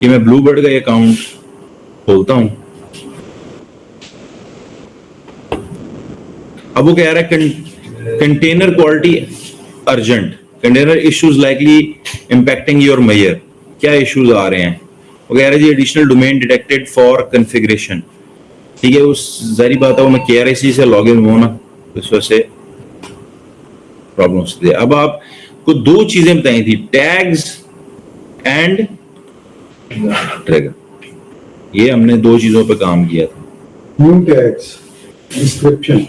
कि मैं ब्लूबर्ड का अकाउंट खोलता हूं। अब वो कह रहा है container quality urgent, container issues likely impacting your major. क्या इश्यूज आ रहे हैं? वो कह रहा है जी additional domain detected for configuration. ठीक है, उस जारी बात है वो मैं KRIC से लॉग इन हुआ ना, इस वजह से प्रॉब्लम्स थे। अब आपको दो चीजें बताई थी, टैग्स एंड ट्रिगर। ये हमने दो चीजों पे काम किया था। New tags, description,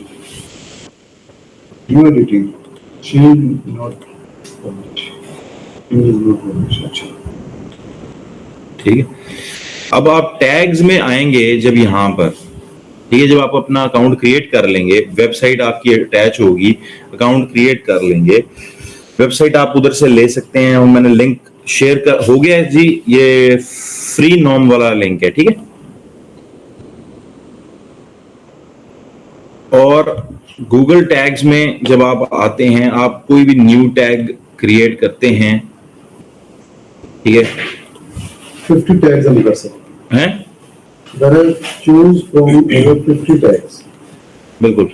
new editing, change not publish. ठीक है, अब आप टैग्स में आएंगे जब यहां पर, ठीक है, जब आप अपना अकाउंट क्रिएट कर लेंगे, वेबसाइट आपकी अटैच होगी, अकाउंट क्रिएट कर लेंगे, वेबसाइट आप उधर से ले सकते हैं। और मैंने लिंक शेयर कर हो गया है जी, ये फ्री नॉम वाला लिंक है, ठीक है। और गूगल टैग्स में जब आप आते हैं, आप कोई भी न्यू टैग क्रिएट करते हैं, ठीक है, 50 टैग्स हम कर सकते हैं। Choose from over 50 tags. बिल्कुल,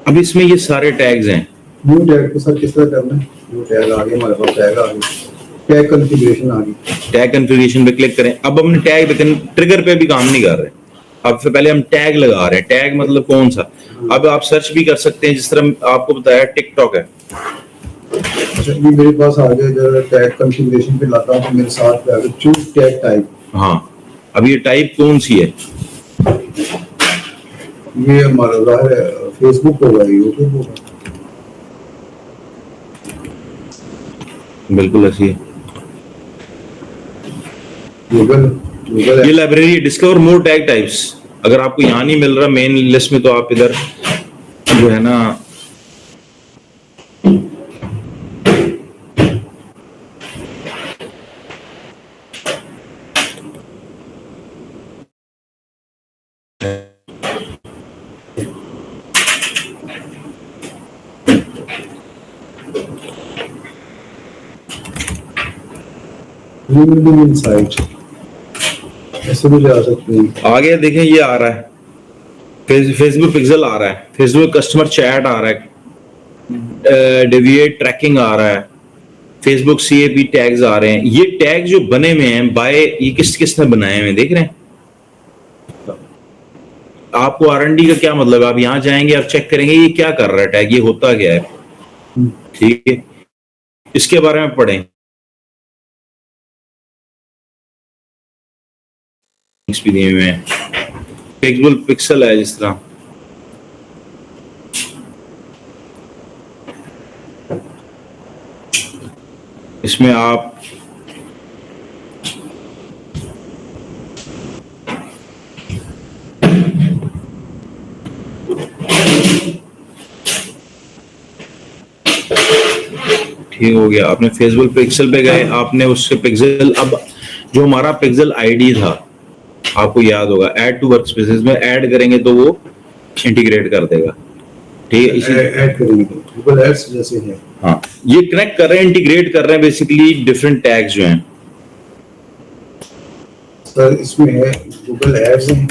अब इसमें ये सारे टैग्स हैं। न्यू टैग को सर किस तरह करना है? न्यू टैग आ गया, हमारे पास टैग आ गया, टैग कॉन्फ़िगरेशन आ गई, टैग कॉन्फ़िगरेशन पे क्लिक करें। अब हमने टैग पे, ट्रिगर पे भी काम नहीं कर रहे, अब से पहले हम टैग लगा रहे हैं। टैग मतलब कौन सा? अब आप सर्च भी कर सकते हैं, जिस तरह आपको बताया टिकटॉक है। अच्छा, ये मेरे पास आ गया, जब टैग कॉन्फ़िगरेशन पे लाता हूं तो मेरे साथ पे आ गया चूज टैग टाइप। हाँ, अब ये टाइप कौन सी है? ये हमारा ज़ाहिर है फेसबुक होगा, यूट्यूब होगा। बिल्कुल ऐसी है। गूगल ये लाइब्रेरी डिस्कवर मोर टैग टाइप्स। अगर आपको यहाँ नहीं मिल रहा मेन लिस्ट में, तो आप इधर जो है ना, इनसाइट ऐसे भी जा सकते हैं। आगे देखें, ये आ रहा है फेसबुक पिक्सल आ रहा है, फेसबुक कस्टमर चैट आ रहा है, डेविएट ट्रैकिंग आ रहा है, फेसबुक CAP टैग्स आ रहे हैं। ये टैग जो बने हुए हैं बाय, ये किसने बनाए हुए हैं देख रहे हैं? आपको R&D का क्या मतलब? आप यहाँ जाएंगे, आप चेक करेंगे ये क्या कर रहा है टैग, ये होता क्या है, ठीक है, इसके बारे में पढ़ें। भी दिए हुए हैं, फेसबुक पिक्सल है जिस तरह, इसमें आप ठीक हो गया, आपने फेसबुक पिक्सल पे गए, आपने उससे पिक्सल, अब जो हमारा पिक्सल ID था आपको याद होगा, ऐड टू वर्कस्पेसेस में ऐड करेंगे तो वो इंटीग्रेट कर देगा, ठीक है, इसी ऐड करेंगे गूगल एड्स जैसे है। हाँ, ये कनेक्ट कर रहे हैं, इंटीग्रेट कर रहे हैं बेसिकली डिफरेंट टैग्स जो हैं। सर इसमें है गूगल एड्स है।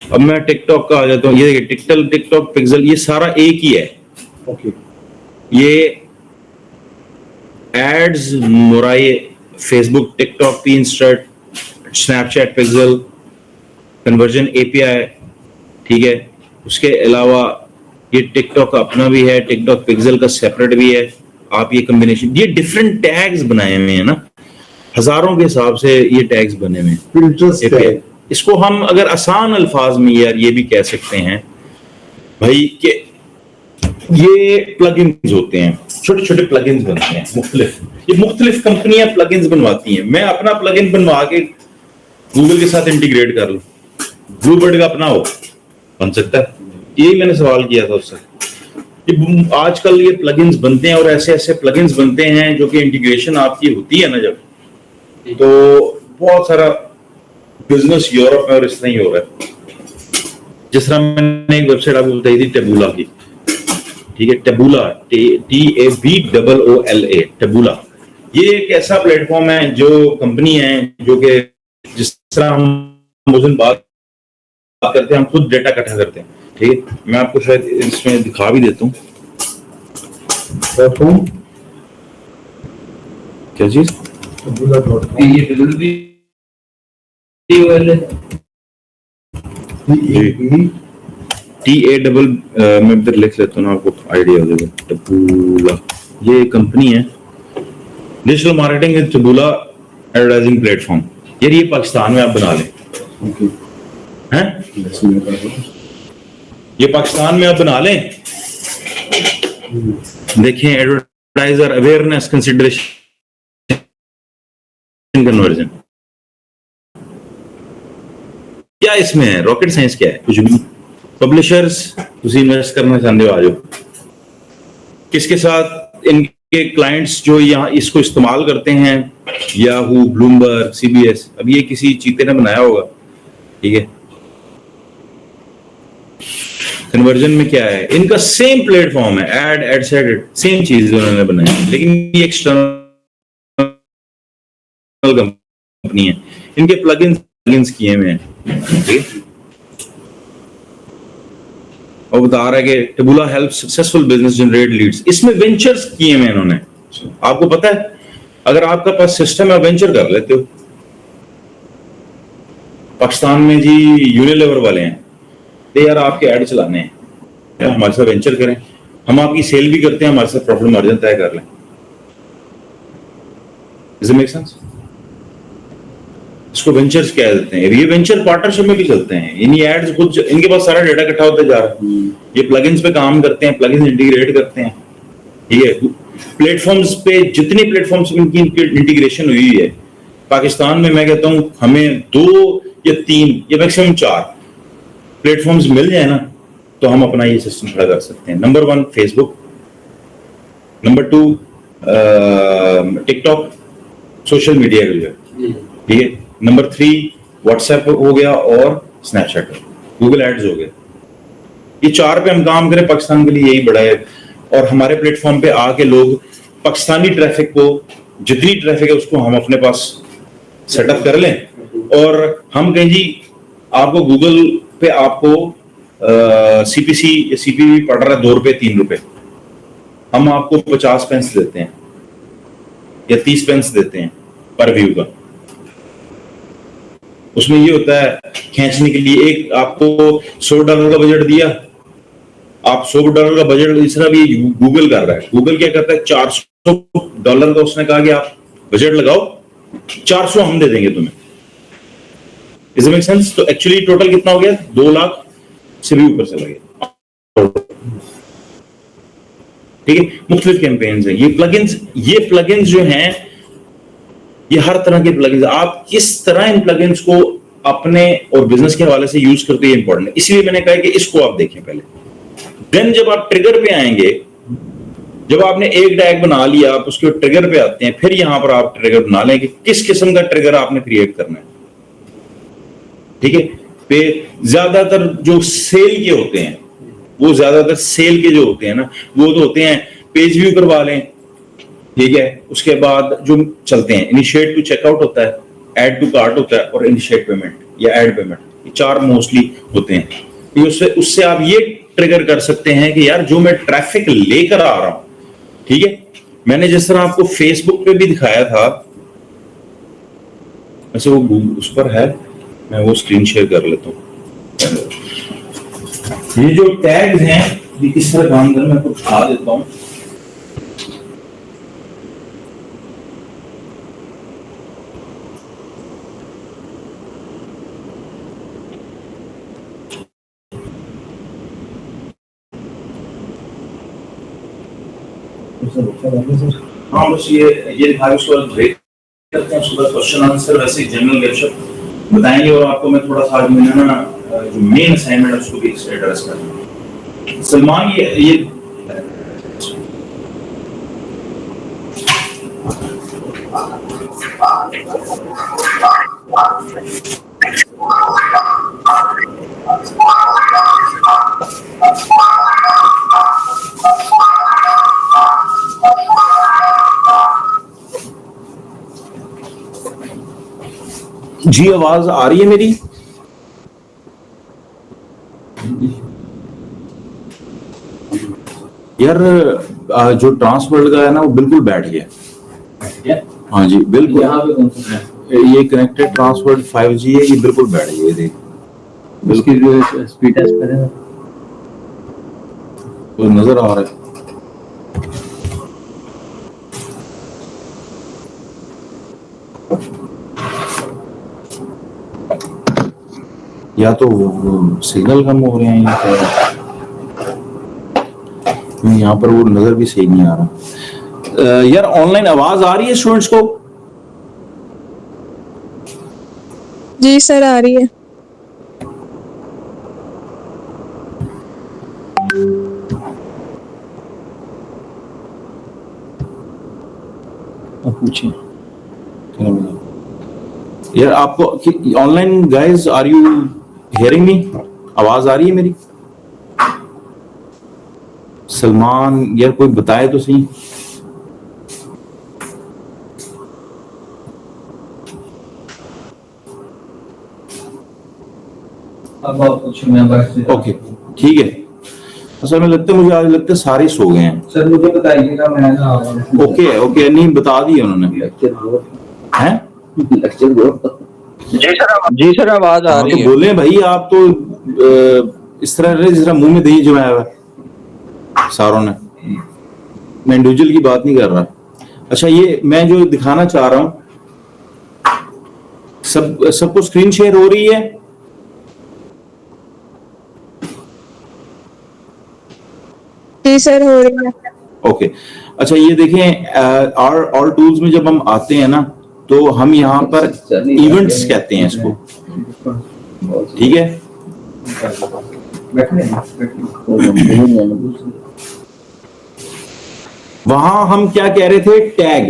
अब मैं टिकटॉक का आ जाता हूँ, ये देखिए टिकटॉक पिक्सल, ये सारा एक ही है। ओके, ये एड्स मुराई, Facebook, TikTok, Pinterest, Snapchat pixel, conversion API, ठीक है। उसके अलावा ये टिकटॉक का अपना भी है, टिकटॉक पिक्सल का सेपरेट भी है। आप ये कॉम्बिनेशन, ये डिफरेंट टैग्स बनाए हुए हैं ना, हजारों के हिसाब से ये टैग्स बने हुए हैं। इसको हम अगर आसान अल्फाज में यार ये भी कह सकते हैं भाई कि ये प्लगइन्स होते हैं, छोटे छोटे प्लगइन्स बनते हैं मुख्तलिफ, ये मुख्तलिफ कंपनियां प्लगइन्स बनवाती हैं। मैं अपना प्लगइन बनवा के गूगल के साथ इंटीग्रेट कर लूं, ब्लूबर्ड का अपना हो बन सकता है? यही मैंने सवाल किया था उससे। आजकल ये प्लगइन्स बनते हैं और ऐसे ऐसे प्लगइन्स बनते हैं जो कि इंटीग्रेशन आपकी होती है ना जब, तो बहुत सारा बिजनेस यूरोप में और इस तरह ही हो रहा है। जिस तरह मैंने एक वेबसाइट आपको बताई थी टेबूला की, ठीक है, टेबूला, TABOOLA, टेबूला, ये एक ऐसा प्लेटफॉर्म है जो कंपनी है जो कि जिस तरह हम उस दिन बात करते हैं, हम खुद डेटा इकट्ठा करते हैं, ठीक है। मैं आपको शायद इसमें दिखा भी देता हूँ क्या चीज, taboola.com। ये डिलीवरी वाले TADD मैं इधर लिख लेता हूँ ना, आपको आइडिया हो जाएगा। टबूला ये कंपनी है, digital marketing is टबूला advertising platform. यार ये पाकिस्तान में आप बना लें हैं, ये पाकिस्तान में आप बना लें। देखें, एडवर्टाइजर अवेयरनेस कंसिडरेशन कन्वर्जन, क्या इसमें है, रॉकेट साइंस क्या है, कुछ भी। पब्लिशर्स तुसी इन्वेस्ट करना चाहते हो, आ जाओ। किसके साथ, इनके क्लाइंट्स जो यहाँ इसको इस्तेमाल करते हैं, याहू, ब्लूमबर्ग, CBS, अब ये किसी चीते ने बनाया होगा, ठीक है। कन्वर्जन में क्या है, इनका सेम प्लेटफॉर्म है, एड सेट सेम चीज उन्होंने बनाई है, लेकिन ये एक्सटर्नल कंपनी है, इनके प्लगइन्स किए हुए हैं, ठीक है। और बता रहा है कि टबूला help successful business generate Leeds, इसमें वेंचर्स किए हुए इन्होंने। आपको पता है, अगर आपका पास सिस्टम है, वेंचर कर लेते हो। पाकिस्तान में जी यूनिलीवर वाले हैं, तो यार आपके ऐड चलाने हैं, यार हमारे साथ वेंचर करें, हम आपकी सेल भी करते हैं, हमारे साथ प्रॉफिट मार्जिन तय कर लें। Does it make sense? इसको वेंचर्स कह देते हैं। ये वेंचर पार्टनरशिप में भी चलते हैं, इन्हीं एड्स खुद, इनके पास सारा डेटा इकट्ठा होता जा रहा है, ये प्लगइन्स पे काम करते हैं, प्लगइन्स इंटीग्रेट करते हैं, ठीक है। प्लेटफॉर्म्स पे जितने प्लेटफॉर्म्स इनकी इंटीग्रेशन हुई है पाकिस्तान में, मैं कहता हूं हमें 2 या 3 या मैक्सिमम 4 प्लेटफॉर्म्स मिल जाए ना, तो हम अपना ये सिस्टम खड़ा कर सकते हैं। Number 1 Facebook, number 2 TikTok, social media के लिए, ठीक है। नंबर 3 व्हाट्सएप हो गया और स्नैपचैट, गूगल एड्स हो गया। ये 4 पे हम काम करें, पाकिस्तान के लिए यही बड़ा है। और हमारे प्लेटफॉर्म पे आके लोग पाकिस्तानी ट्रैफिक को, जितनी ट्रैफिक है उसको हम अपने पास सेटअप कर लें, और हम कहें जी आपको गूगल पे आपको CPC या CPV पड़ रहा है 2 रुपए 3 रुपए, हम आपको 50 पेंस देते हैं या 30 पेंस देते हैं पर व्यू का। उसमें ये होता है खींचने के लिए, एक आपको $100 का बजट दिया, आप $100 का बजट, इस तरह भी गूगल कर रहा है। गूगल क्या करता है, $400 का उसने कहा कि आप बजट लगाओ, 400 हम दे देंगे तुम्हें। Does it make sense? तो एक्चुअली टोटल कितना हो गया, 2 लाख से भी ऊपर चला गया, ठीक है। मुख्तलिफ कैंपेन्स हैं। ये प्लगइन्स जो हैं, ये हर तरह के प्लगइन्स, आप किस तरह इन प्लगइन्स को अपने और बिजनेस के हवाले से यूज करते हैं, इंपॉर्टेंट है। इसलिए मैंने कहा कि इसको आप देखें पहले, देन जब आप ट्रिगर पे आएंगे, जब आपने एक टैग बना लिया, आप उसके ट्रिगर पे आते हैं, फिर यहां पर आप ट्रिगर बना लें कि किस किस्म का ट्रिगर आपने क्रिएट करना है, ठीक है। पे ज्यादातर जो सेल के होते हैं, वो ज्यादातर सेल के जो होते हैं ना, वो तो होते हैं पेज व्यू करवा लें, ठीक है। उसके बाद जो चलते हैं, इनिशिएट टू चेकआउट होता है, ऐड टू कार्ट होता है, और इनिशिएट पेमेंट या ऐड पेमेंट, ये 4 मोस्टली होते हैं। उससे आप ये ट्रिगर कर सकते हैं कि यार जो मैं ट्रैफिक लेकर आ रहा हूं, ठीक है। मैंने जिस तरह आपको फेसबुक पे भी दिखाया था, वैसे वो उस पर है, मैं वो स्क्रीन शेयर कर लेता हूं। ये जो टैग्स हैं, ये किस तरह काम कर, मैं आपको दिखा देता हूं। हाँ बस ये दिखा, उसके बाद ब्रेक करते हैं, उसके बाद क्वेश्चन आंसर, वैसे जनरल गपशप बताएंगे, और आपको मैं थोड़ा सा आज मैंने ना जो मेन असाइनमेंट है उसको भी एड्रेस करना। सलमान, ये जी आवाज आ रही है मेरी? यार जो ट्रांसवर्ल्ड का है ना वो बिल्कुल बैठ गया। हाँ जी बिल्कुल, यहाँ पे कौन सा है? ये कनेक्टेड ट्रांसवर्ल्ड 5G है, ये बिल्कुल बैठ गया। देख उसकी जो स्पीड टेस्ट करें तो नजर आ रहा है। या तो वो सिग्नल कम हो रहे हैं या तो यहाँ पर वो नजर भी सही नहीं आ रहा। यार ऑनलाइन आवाज आ रही है स्टूडेंट्स को? जी सर आ रही है। पूछिए यार आपको online guys, are you hearing me? आवाज आ रही है मेरी? सलमान यार कोई बताए तो सही। अब आप पूछो, मैं बस ओके ठीक है। असल में लगता है मुझे आज लगता है सारे सो गए हैं। सर मुझे बताइएगा, मैं ना ओके ओके नहीं बता दिए उन्होंने हैं। जी सर आवाज आ रही तो है। बोले भाई आप तो इस तरह रहे जिस तरह मुंह में दही जमाया हुआ है सारों ने। मैं इंडिविजुअल की बात नहीं कर रहा। अच्छा ये मैं जो दिखाना चाह रहा हूं, सबको स्क्रीन शेयर हो रही है? जी सर हो रही है। ओके अच्छा ये देखें, ऑल टूल्स में जब हम आते हैं ना तो हम यहाँ पर इवेंट्स कहते हैं इसको, ठीक है। वहां हम क्या कह रहे थे? टैग।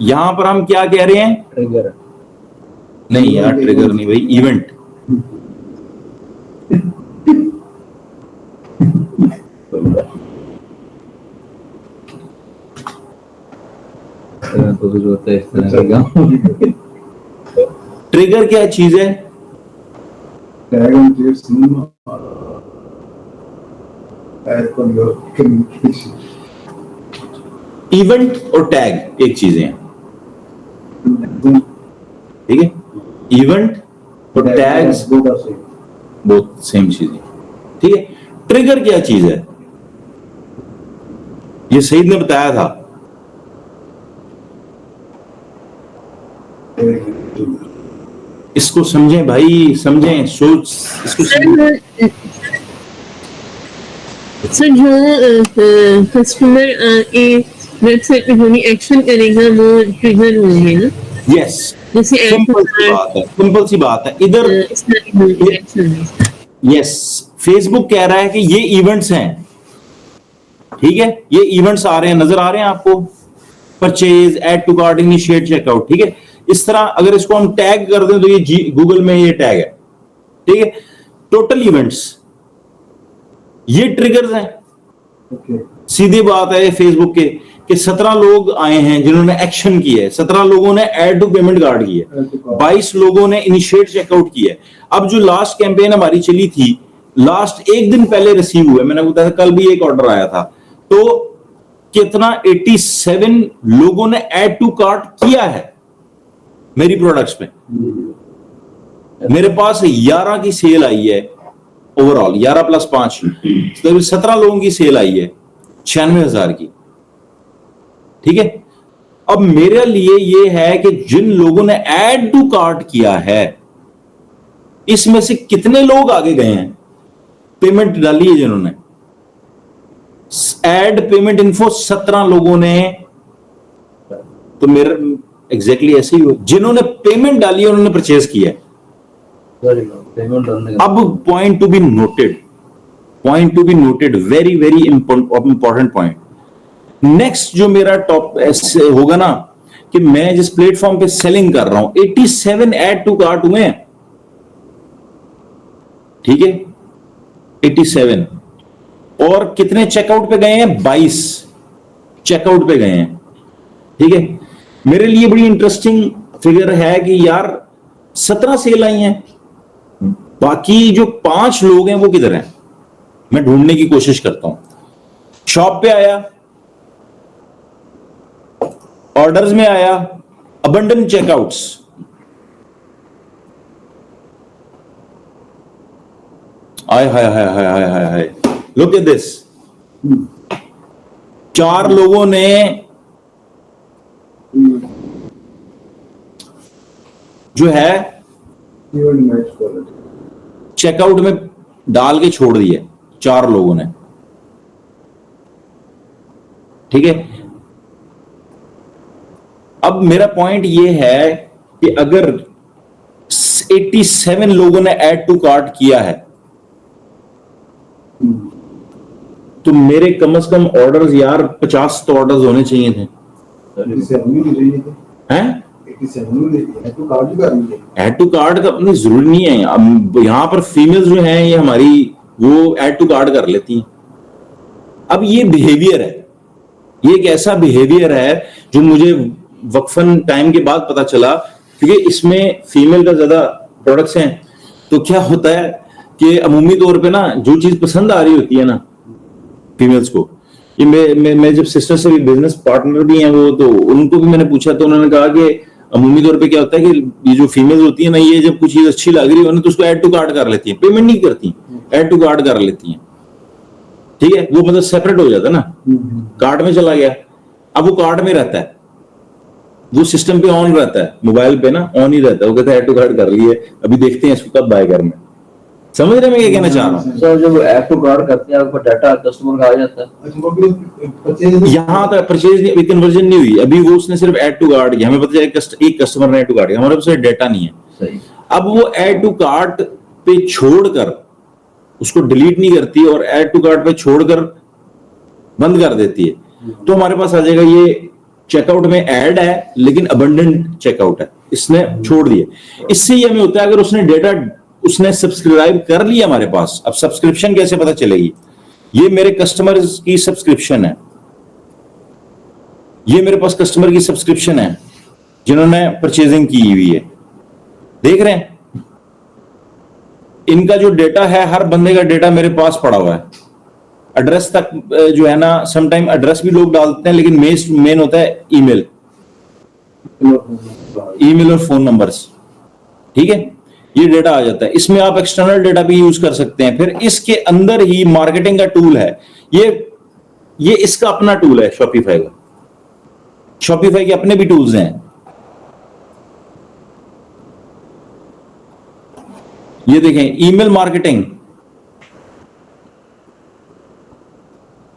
यहां पर हम क्या कह रहे हैं? ट्रिगर। नहीं यार ट्रिगर नहीं भाई, इवेंट। तो कुछ होता है इस तरह का। ट्रिगर क्या चीज है? Tag and GS add on your communication. Event और टैग एक चीजें हैं, ठीक है। इवेंट और टैग्स बहुत सेम चीजें, ठीक है। ट्रिगर क्या चीज है? ये सईद ने बताया था। इसको समझें भाई, समझें, सोच इसको समझें। सर जो कस्टमर वेबसाइट पे कोई एक्शन करेगा वो ट्रिगर होंगे ना? यस जैसे सिंपल सी बात है, सिंपल सी बात है। इधर यस फेसबुक कह रहा है कि ये इवेंट्स हैं, ठीक है। ये इवेंट्स आ रहे हैं, नजर आ रहे हैं आपको? Purchase, add to cart, initiate, checkout, ठीक है। इस तरह अगर इसको हम टैग कर दें तो ये गूगल में ये टैग है, ठीक है। टोटल इवेंट्स ये ट्रिगर्स हैं। सीधी बात है फेसबुक के कि 17 लोग आए हैं जिन्होंने एक्शन किया है, 17 लोगों ने ऐड टू पेमेंट कार्ड की है, 22 लोगों ने इनिशिएट चेकआउट किया है। अब जो लास्ट कैंपेन हमारी चली थी, लास्ट एक दिन पहले रिसीव हुआ, मैंने बताया था कल भी एक ऑर्डर आया था, तो कितना 87 लोगों ने ऐड टू कार्ट किया है मेरी प्रोडक्ट्स पे। मेरे पास 11 की सेल आई है ओवरऑल, 11 + 5 तो 17 लोगों की सेल आई है 96,000 की, ठीक है। अब मेरे लिए ये है कि जिन लोगों ने ऐड टू कार्ट किया है इसमें से कितने लोग आगे गए हैं, पेमेंट डाली है जिन्होंने। ऐड पेमेंट इन्फो 17 लोगों ने, तो मेरा एग्जैक्टली ऐसे ही हो, जिन्होंने पेमेंट डाली है उन्होंने परचेज किया है। अब point to be noted, point to be noted, very very important point. Next जो मेरा टॉप होगा ना कि मैं जिस प्लेटफॉर्म पे सेलिंग कर रहा हूं 87 ऐड टू कार्ट हुए हैं, ठीक है 87, और कितने चेकआउट पे गए हैं? 22 चेकआउट पे गए हैं, ठीक है। मेरे लिए बड़ी इंटरेस्टिंग फिगर है कि यार 17 सेल आई हैं, बाकी जो 5 लोग हैं वो किधर हैं? मैं ढूंढने की कोशिश करता हूं। शॉप पे आया, ऑर्डर्स में आया, abandon checkouts, hi hi hi hi hi hi hi, look at this. 4 लोगों ने जो है चेकआउट में डाल के छोड़ दिए, 4 लोगों ने, ठीक है। अब मेरा पॉइंट ये है कि अगर 87 लोगों ने ऐड टू कार्ट किया है तो मेरे कम से कम ऑर्डर्स यार 50 तो ऑर्डर्स होने चाहिए थे, हैं? ऐड टू कार्ड का अपनी जरूरी नहीं है। अब यहां पर फीमेल्स जो हैं ये हमारी वो ऐड टू कार्ड कर लेती हैं। अब ये बिहेवियर है, ये एक ऐसा बिहेवियर है जो मुझे वक्फन टाइम के बाद पता चला, क्योंकि इसमें फीमेल का ज्यादा प्रोडक्ट्स हैं। तो क्या होता है कि अमूमी तौर पे ना जो चीज पसंद आ रही होती है ना फीमेल्स को, ये मैं जब सिस्टर से भी बिजनेस पार्टनर भी हैं वो, तो उनको भी मैंने पूछा तो उन्होंने कहा कि अमूमी तौर पे क्या होता है कि ये जो फीमेल्स होती है ना, ये जब कुछ चीज अच्छी लग रही हो ना तो उसको ऐड टू कार्ट कर लेती है, पेमेंट नहीं करती, ऐड टू कार्ट कर लेती हैं, ठीक है। वो मतलब सेपरेट हो जाता है ना, कार्ट में चला गया, अब वो कार्ट में रहता है, वो सिस्टम पे ऑन रहता है, मोबाइल पे ना ऑन ही रहता है, वो कहता है ऐड टू कार्ट कर लिए, अभी देखते हैं इसको कब बाय करना है। समझ रहे मैं क्या कहना चाह रहा हूँ? सर जब ऐड टू कार्ट करते हैं आपको डाटा कस्टमर का आ जाता है, यहाँ तक परचेज कन्वर्जन नहीं हुई अभी, वो उसने सिर्फ ऐड टू कार्ट किया, हमें पता चला एक कस्टमर ने ऐड टू कार्ट किया, हमारे पास डेटा नहीं है। सही। अब वो ऐड टू कार्ट पे छोड़कर उसको डिलीट नहीं करती और ऐड टू कार्ट पे छोड़कर बंद कर देती है, तो हमारे पास आ जाएगा ये चेकआउट में ऐड है लेकिन अबंडेंट चेकआउट है, इसने छोड़ दिए। इससे ये हमें होता है अगर उसने डेटा उसने सब्सक्राइब कर लिया हमारे पास, अब सब्सक्रिप्शन कैसे पता चलेगी? ये मेरे कस्टमर्स की सब्सक्रिप्शन है, ये मेरे पास कस्टमर की सब्सक्रिप्शन है जिन्होंने परचेजिंग की हुई है, देख रहे हैं? इनका जो डेटा है, हर बंदे का डेटा मेरे पास पड़ा हुआ है, एड्रेस तक जो है ना, समटाइम एड्रेस भी लोग डालते हैं लेकिन मेन होता है ईमेल और फोन नंबर्स, ठीक है। ये डेटा आ जाता है, इसमें आप एक्सटर्नल डेटा भी यूज कर सकते हैं। फिर इसके अंदर ही मार्केटिंग का टूल है, ये इसका अपना टूल है शॉपिफाई का, शॉपिफाई के अपने भी टूल्स हैं। ये देखें, ईमेल मार्केटिंग,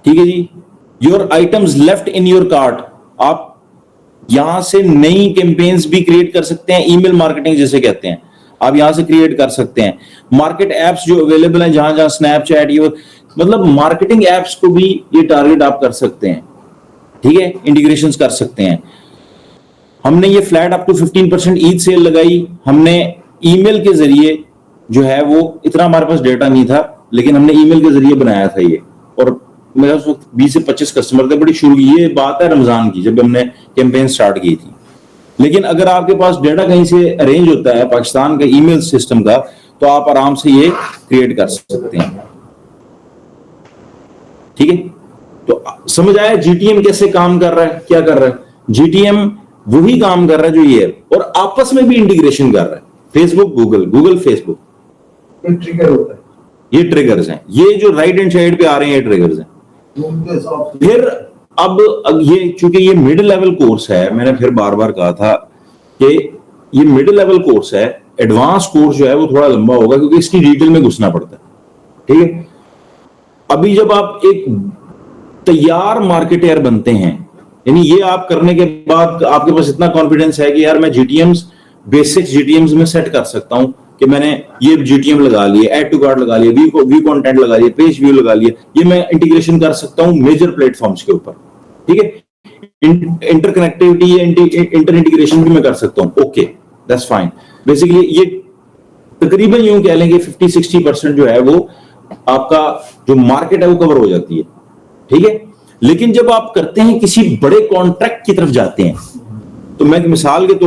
ठीक है जी। Your items left in your cart, आप यहां से नई कैंपेन्स भी क्रिएट कर सकते हैं, ईमेल मार्केटिंग जिसे कहते हैं, आप यहां से क्रिएट कर सकते हैं। मार्केट एप्स जो अवेलेबल हैं, जहां जहां स्नैपचैट, ये मतलब मार्केटिंग एप्स को भी ये टारगेट आप कर सकते हैं, ठीक है, इंटीग्रेशंस कर सकते हैं। हमने ये flat up to 15% Eid sale लगाई, हमने ईमेल के जरिए जो है वो, इतना हमारे पास डेटा नहीं था लेकिन हमने ईमेल के जरिए बनाया था ये, और मेरे उस वक्त 20 से 25 कस्टमर थे। बड़ी शुरू की ये बात है रमजान की, जब हमने कैंपेन स्टार्ट की थी। लेकिन अगर आपके पास डेटा कहीं से अरेंज होता है पाकिस्तान का ईमेल सिस्टम का, तो आप आराम से ये क्रिएट कर सकते हैं, ठीक है। तो समझ आया जीटीएम कैसे काम कर रहा है, क्या कर रहा है? जीटीएम वही काम कर रहा है जो ये है, और आपस में भी इंटीग्रेशन कर रहा है, Facebook Google, Google Facebook, trigger होता है, ये ट्रिगर्स हैं, ये जो राइट हैंड साइड पे आ रहे हैं ये ट्रिगर्स हैं। फिर अब ये चूंकि ये मिड लेवल कोर्स है, मैंने फिर बार बार कहा था कि ये मिड लेवल कोर्स है, एडवांस कोर्स जो है वो थोड़ा लंबा होगा क्योंकि इसकी डिटेल में घुसना पड़ता है, ठीक है। अभी जब आप एक तैयार मार्केटर बनते हैं, यानी ये आप करने के बाद आपके पास इतना कॉन्फिडेंस है कि यार मैं जीटीएम्स, बेसिक्स जीटीएम्स में सेट कर सकता हूं कि मैंने ये जीटीएम लगा लिए, ऐड टू कार्ट लगा लिए, वी कंटेंट लगा लिए, पेज व्यू लगा लिए, ये मैं इंटीग्रेशन कर सकता हूं मेजर प्लेटफॉर्म्स के ऊपर, ठीक है। इंटरकनेक्टिविटी या इंटर इंटीग्रेशन भी मैं कर सकता हूं, ओके दैट्स फाइन। बेसिकली ये तकरीबन यूं कह लें कि 50-60% जो है वो आपका जो मार्केट है वो कवर हो जाती है, ठीक है। लेकिन जब आप करते हैं किसी बड़े कॉन्ट्रैक्ट की तरफ जाते हैं, तो मैं मिसाल के तौर